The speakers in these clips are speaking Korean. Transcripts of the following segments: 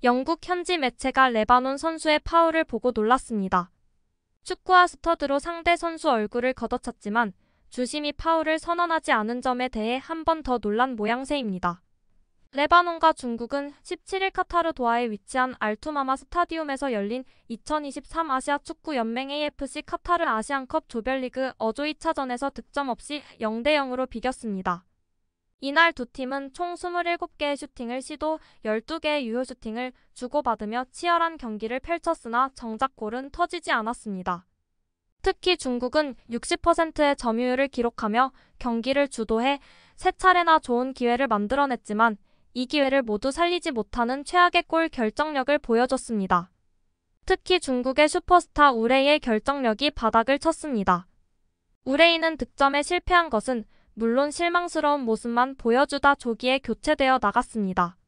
영국 현지 매체가 레바논 선수의 파울을 보고 놀랐습니다. 축구와 스터드로 상대 선수 얼굴을 걷어찼지만 주심이 파울을 선언하지 않은 점에 대해 한 번 더 놀란 모양새입니다. 레바논과 중국은 17일 카타르 도하에 위치한 알투마마 스타디움에서 열린 2023 아시아 축구 연맹 AFC 카타르 아시안컵 조별리그 어조 2차전에서 득점 없이 0대0으로 비겼습니다. 이날 두 팀은 총 27개의 슈팅을 시도 12개의 유효 슈팅을 주고받으며 치열한 경기를 펼쳤으나 정작 골은 터지지 않았습니다. 특히 중국은 60%의 점유율을 기록하며 경기를 주도해 세 차례나 좋은 기회를 만들어냈지만 이 기회를 모두 살리지 못하는 최악의 골 결정력을 보여줬습니다. 특히 중국의 슈퍼스타 우레이의 결정력이 바닥을 쳤습니다. 우레이는 득점에 실패한 것은 물론 실망스러운 모습만 보여주다 조기에 교체되어 나갔습니다.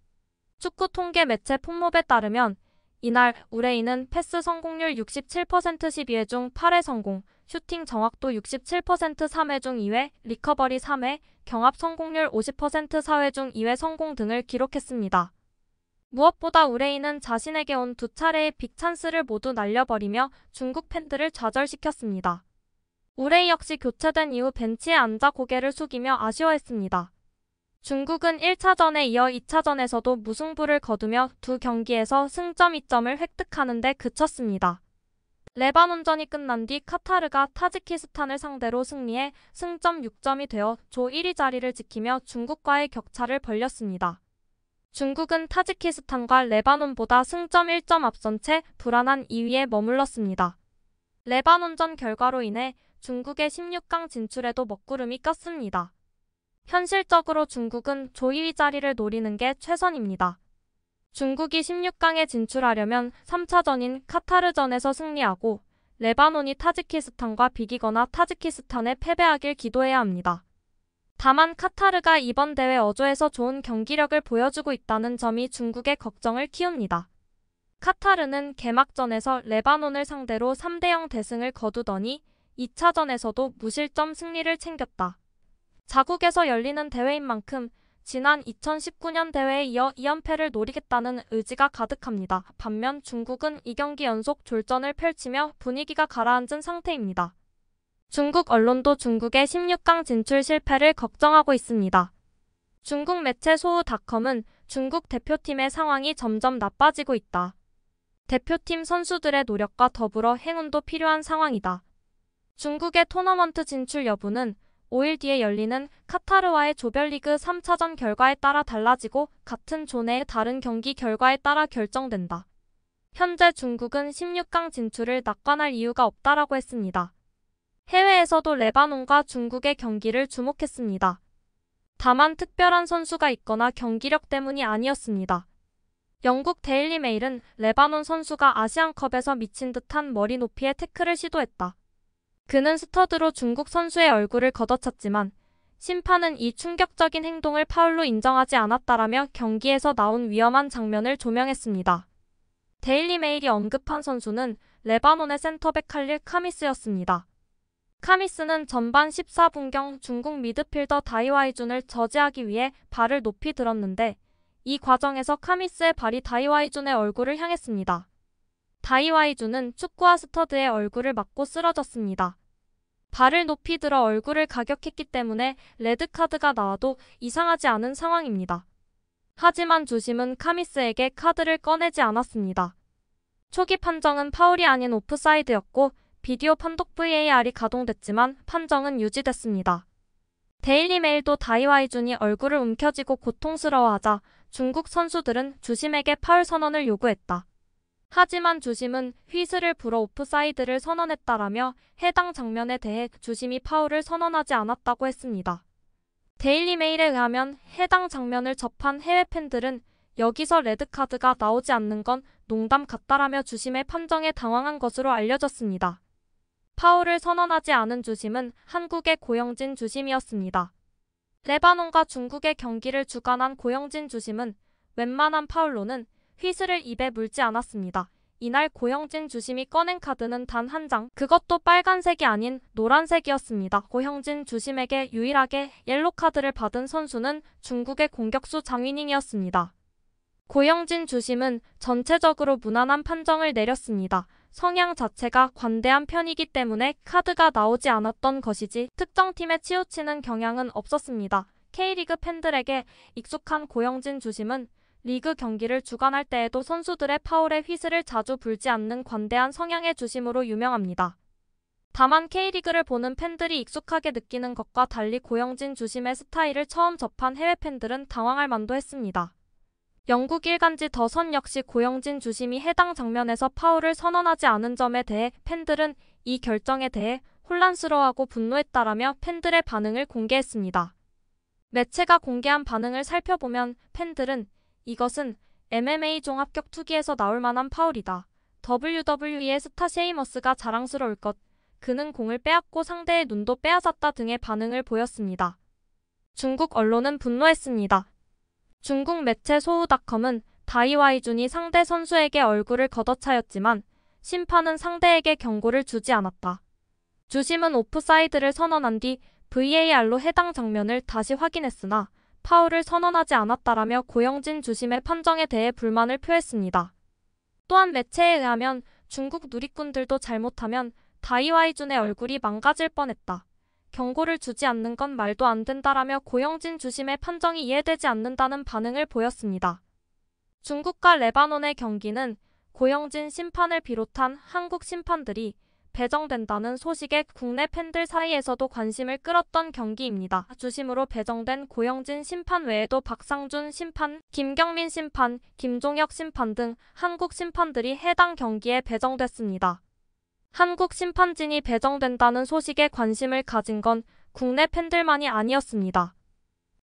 축구 통계 매체 폼몹에 따르면 이날 우레이는 패스 성공률 67% 12회 중 8회 성공, 슈팅 정확도 67% 3회 중 2회, 리커버리 3회, 경합 성공률 50% 4회 중 2회 성공 등을 기록했습니다. 무엇보다 우레이는 자신에게 온 두 차례의 빅찬스를 모두 날려버리며 중국 팬들을 좌절시켰습니다. 우레이 역시 교체된 이후 벤치에 앉아 고개를 숙이며 아쉬워했습니다. 중국은 1차전에 이어 2차전에서도 무승부를 거두며 두 경기에서 승점 2점을 획득하는 데 그쳤습니다. 레바논전이 끝난 뒤 카타르가 타지키스탄을 상대로 승리해 승점 6점이 되어 조 1위 자리를 지키며 중국과의 격차를 벌렸습니다. 중국은 타지키스탄과 레바논보다 승점 1점 앞선 채 불안한 2위에 머물렀습니다. 레바논전 결과로 인해 중국의 16강 진출에도 먹구름이 꼈습니다. 현실적으로 중국은 조 2위 자리를 노리는 게 최선입니다. 중국이 16강에 진출하려면 3차전인 카타르전에서 승리하고 레바논이 타지키스탄과 비기거나 타지키스탄에 패배하길 기도해야 합니다. 다만 카타르가 이번 대회 어조에서 좋은 경기력을 보여주고 있다는 점이 중국의 걱정을 키웁니다. 카타르는 개막전에서 레바논을 상대로 3대0 대승을 거두더니 2차전에서도 무실점 승리를 챙겼다. 자국에서 열리는 대회인 만큼 지난 2019년 대회에 이어 2연패를 노리겠다는 의지가 가득합니다. 반면 중국은 2경기 연속 졸전을 펼치며 분위기가 가라앉은 상태입니다. 중국 언론도 중국의 16강 진출 실패를 걱정하고 있습니다. 중국 매체 소우닷컴은 중국 대표팀의 상황이 점점 나빠지고 있다. 대표팀 선수들의 노력과 더불어 행운도 필요한 상황이다. 중국의 토너먼트 진출 여부는 5일 뒤에 열리는 카타르와의 조별리그 3차전 결과에 따라 달라지고 같은 존의 다른 경기 결과에 따라 결정된다. 현재 중국은 16강 진출을 낙관할 이유가 없다라고 했습니다. 해외에서도 레바논과 중국의 경기를 주목했습니다. 다만 특별한 선수가 있거나 경기력 때문이 아니었습니다. 영국 데일리 메일은 레바논 선수가 아시안컵에서 미친 듯한 머리 높이의 태클을 시도했다. 그는 스터드로 중국 선수의 얼굴을 걷어찼지만 심판은 이 충격적인 행동을 파울로 인정하지 않았다라며 경기에서 나온 위험한 장면을 조명했습니다. 데일리 메일이 언급한 선수는 레바논의 센터백 칼릴 카미스였습니다. 카미스는 전반 14분경 중국 미드필더 다이와이준을 저지하기 위해 발을 높이 들었는데 이 과정에서 카미스의 발이 다이와이준의 얼굴을 향했습니다. 다이와이준은 축구와 스터드의 얼굴을 맞고 쓰러졌습니다. 발을 높이 들어 얼굴을 가격했기 때문에 레드카드가 나와도 이상하지 않은 상황입니다. 하지만 주심은 카미스에게 카드를 꺼내지 않았습니다. 초기 판정은 파울이 아닌 오프사이드였고 비디오 판독 VAR이 가동됐지만 판정은 유지됐습니다. 데일리 메일도 다이와이준이 얼굴을 움켜쥐고 고통스러워하자 중국 선수들은 주심에게 파울 선언을 요구했다. 하지만 주심은 휘슬을 불어 오프사이드를 선언했다라며 해당 장면에 대해 주심이 파울을 선언하지 않았다고 했습니다. 데일리 메일에 의하면 해당 장면을 접한 해외 팬들은 여기서 레드카드가 나오지 않는 건 농담 같다라며 주심의 판정에 당황한 것으로 알려졌습니다. 파울을 선언하지 않은 주심은 한국의 고영진 주심이었습니다. 레바논과 중국의 경기를 주관한 고영진 주심은 웬만한 파울로는 휘슬을 입에 물지 않았습니다. 이날 고영진 주심이 꺼낸 카드는 단 한 장, 그것도 빨간색이 아닌 노란색이었습니다. 고영진 주심에게 유일하게 옐로 카드를 받은 선수는 중국의 공격수 장위닝이었습니다. 고영진 주심은 전체적으로 무난한 판정을 내렸습니다. 성향 자체가 관대한 편이기 때문에 카드가 나오지 않았던 것이지 특정 팀에 치우치는 경향은 없었습니다. K리그 팬들에게 익숙한 고영진 주심은 리그 경기를 주관할 때에도 선수들의 파울에 휘슬을 자주 불지 않는 관대한 성향의 주심으로 유명합니다. 다만 K리그를 보는 팬들이 익숙하게 느끼는 것과 달리 고영진 주심의 스타일을 처음 접한 해외 팬들은 당황할 만도 했습니다. 영국 일간지 더선 역시 고영진 주심이 해당 장면에서 파울을 선언하지 않은 점에 대해 팬들은 이 결정에 대해 혼란스러워하고 분노했다라며 팬들의 반응을 공개했습니다. 매체가 공개한 반응을 살펴보면 팬들은 이것은 MMA 종합격 투기에서 나올 만한 파울이다. WWE의 스타 셰이머스가 자랑스러울 것. 그는 공을 빼앗고 상대의 눈도 빼앗았다 등의 반응을 보였습니다. 중국 언론은 분노했습니다. 중국 매체 소우닷컴은 다이와이준이 상대 선수에게 얼굴을 걷어차였지만 심판은 상대에게 경고를 주지 않았다. 주심은 오프사이드를 선언한 뒤 VAR로 해당 장면을 다시 확인했으나 파울을 선언하지 않았다라며 고영진 주심의 판정에 대해 불만을 표했습니다. 또한 매체에 의하면 중국 누리꾼들도 잘못하면 다이와이준의 얼굴이 망가질 뻔했다. 경고를 주지 않는 건 말도 안 된다라며 고영진 주심의 판정이 이해되지 않는다는 반응을 보였습니다. 중국과 레바논의 경기는 고영진 심판을 비롯한 한국 심판들이 배정된다는 소식에 국내 팬들 사이에서도 관심을 끌었던 경기입니다. 주심으로 배정된 고영진 심판 외에도 박상준 심판, 김경민 심판, 김종혁 심판 등 한국 심판들이 해당 경기에 배정됐습니다. 한국 심판진이 배정된다는 소식에 관심을 가진 건 국내 팬들만이 아니었습니다.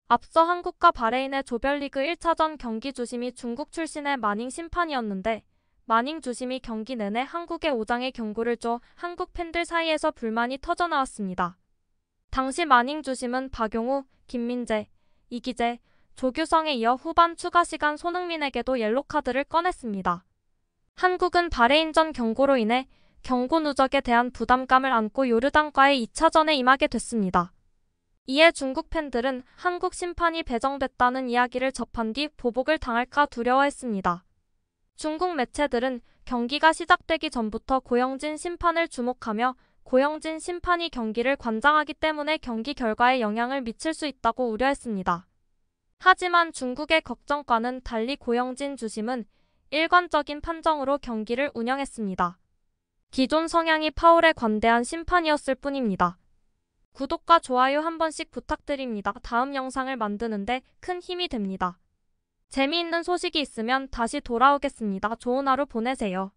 앞서 한국과 바레인의 조별리그 1차전 경기 주심이 중국 출신의 마닝 심판이었는데 마닝 주심이 경기 내내 한국의 5장의 경고를 줘 한국 팬들 사이에서 불만이 터져나왔습니다. 당시 마닝 주심은 박용우, 김민재, 이기재, 조규성에 이어 후반 추가 시간 손흥민에게도 옐로카드를 꺼냈습니다. 한국은 바레인전 경고로 인해 경고 누적에 대한 부담감을 안고 요르단과의 2차전에 임하게 됐습니다. 이에 중국 팬들은 한국 심판이 배정됐다는 이야기를 접한 뒤 보복을 당할까 두려워했습니다. 중국 매체들은 경기가 시작되기 전부터 고영진 심판을 주목하며 고영진 심판이 경기를 관장하기 때문에 경기 결과에 영향을 미칠 수 있다고 우려했습니다. 하지만 중국의 걱정과는 달리 고영진 주심은 일관적인 판정으로 경기를 운영했습니다. 기존 성향이 파울에 관대한 심판이었을 뿐입니다. 구독과 좋아요 한 번씩 부탁드립니다. 다음 영상을 만드는데 큰 힘이 됩니다. 재미있는 소식이 있으면 다시 돌아오겠습니다. 좋은 하루 보내세요.